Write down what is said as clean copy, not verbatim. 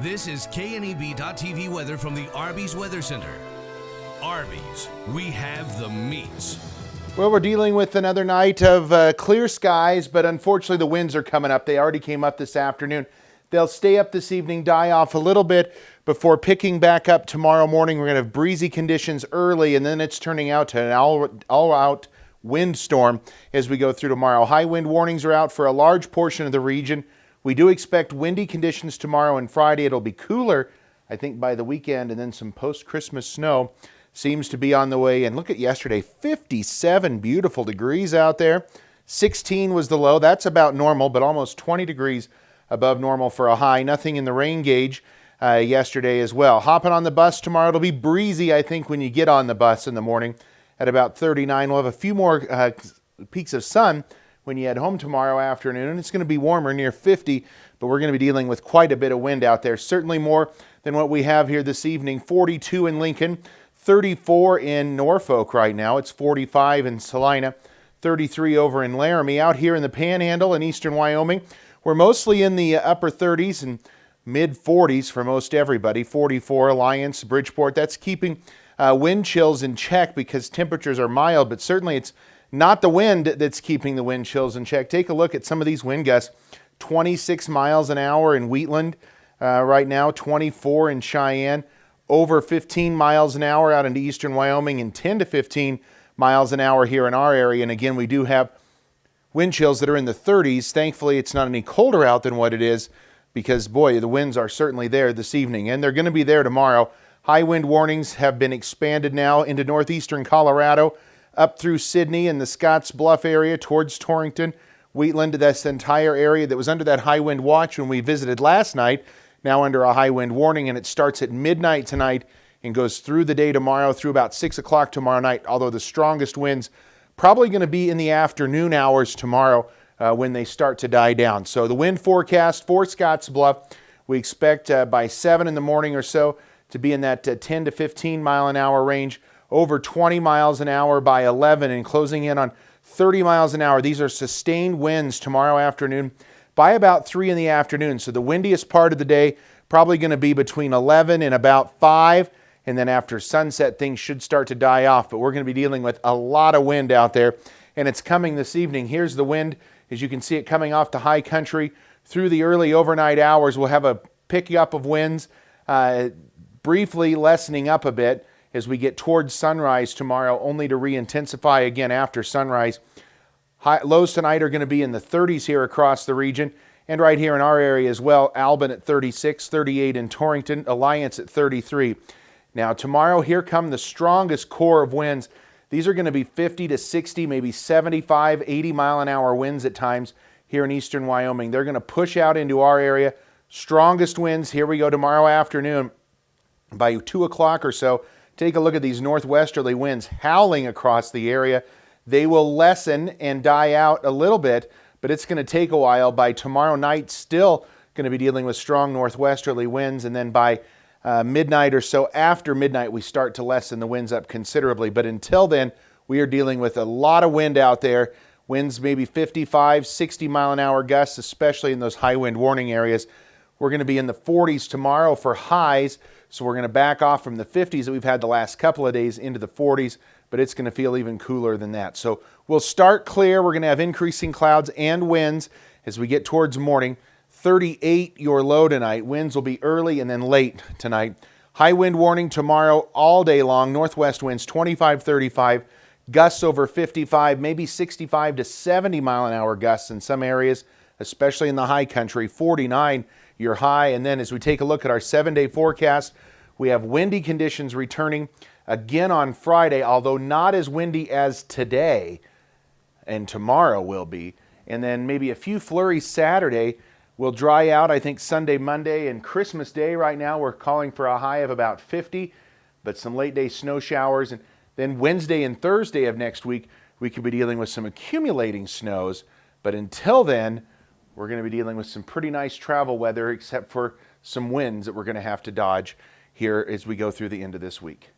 This is KNEB.TV weather from the Arby's Weather Center. Arby's, we have the meats. Well, we're dealing with another night of clear skies, but unfortunately the winds are coming up. They already came up this afternoon. They'll stay up this evening, die off a little bit before picking back up tomorrow morning. We're going to have breezy conditions early, and then it's turning out to an all-out windstorm as we go through tomorrow. High wind warnings are out for a large portion of the region. We do expect windy conditions tomorrow and Friday. It'll be cooler, I think, by the weekend, and then some post-Christmas snow seems to be on the way. And look at yesterday, 57 beautiful degrees out there. 16 was the low. That's about normal, but almost 20 degrees above normal for a high. Nothing in the rain gauge yesterday as well. Hopping on the bus tomorrow, it'll be breezy, I think, when you get on the bus in the morning at about 39. We'll have a few more peaks of sun when you head home tomorrow afternoon, and it's going to be warmer, near 50, but we're going to be dealing with quite a bit of wind out there. Certainly more than what we have here this evening. 42 in Lincoln, 34 in Norfolk right now. It's 45 in Salina, 33 over in Laramie. Out here in the Panhandle in eastern Wyoming, we're mostly in the upper 30s and mid 40s for most everybody. 44 Alliance, Bridgeport. That's keeping wind chills in check because temperatures are mild, but certainly it's not the wind that's keeping the wind chills in check. Take a look at some of these wind gusts. 26 miles an hour in Wheatland right now, 24 in Cheyenne, over 15 miles an hour out into eastern Wyoming, and 10 to 15 miles an hour here in our area. And again, we do have wind chills that are in the 30s. Thankfully, it's not any colder out than what it is because, boy, the winds are certainly there this evening, and they're going to be there tomorrow. High wind warnings have been expanded now into northeastern Colorado, up through Sydney and the Scotts Bluff area towards Torrington, Wheatland, this entire area that was under that high wind watch when we visited last night, now under a high wind warning, and it starts at midnight tonight and goes through the day tomorrow through about 6 o'clock tomorrow night, although the strongest winds probably going to be in the afternoon hours tomorrow when they start to die down. So the wind forecast for Scotts Bluff, we expect by 7 in the morning or so to be in that 10 to 15 mile an hour range, over 20 miles an hour by 11 and closing in on 30 miles an hour. These are sustained winds tomorrow afternoon by about 3 in the afternoon. So the windiest part of the day probably going to be between 11 and about 5. And then after sunset, things should start to die off. But we're going to be dealing with a lot of wind out there. And it's coming this evening. Here's the wind. As you can see it coming off the high country through the early overnight hours. We'll have a pickup of winds briefly lessening up a bit as we get towards sunrise tomorrow, only to re-intensify again after sunrise. Lows tonight are going to be in the 30s here across the region, and right here in our area as well. Albin at 36, 38 in Torrington, Alliance at 33. Now tomorrow, here come the strongest core of winds. These are going to be 50 to 60, maybe 75, 80 mile an hour winds at times here in eastern Wyoming. They're going to push out into our area. Strongest winds, here we go tomorrow afternoon by 2 o'clock or so. Take a look at these northwesterly winds howling across the area. They will lessen and die out a little bit, but it's going to take a while. By tomorrow night, still going to be dealing with strong northwesterly winds, and then by midnight or so, after midnight, we start to lessen the winds up considerably. But until then, we are dealing with a lot of wind out there. Winds maybe 55, 60 mile an hour gusts, especially in those high wind warning areas. We're going to be in the 40s tomorrow for highs, so we're going to back off from the 50s that we've had the last couple of days into the 40s, but it's going to feel even cooler than that. So we'll start clear. We're going to have increasing clouds and winds as we get towards morning. 38 your low tonight. Winds will be early and then late tonight. High wind warning tomorrow all day long. Northwest winds 25, 35, gusts over 55, maybe 65 to 70 mile an hour gusts in some areas, especially in the high country. 49 your high. And then as we take a look at our 7-day forecast, we have windy conditions returning again on Friday, although not as windy as today and tomorrow will be. And then maybe a few flurries Saturday will dry out. I think Sunday, Monday, and Christmas Day right now we're calling for a high of about 50, but some late day snow showers. And then Wednesday and Thursday of next week, we could be dealing with some accumulating snows. But until then, we're going to be dealing with some pretty nice travel weather, except for some winds that we're going to have to dodge here as we go through the end of this week.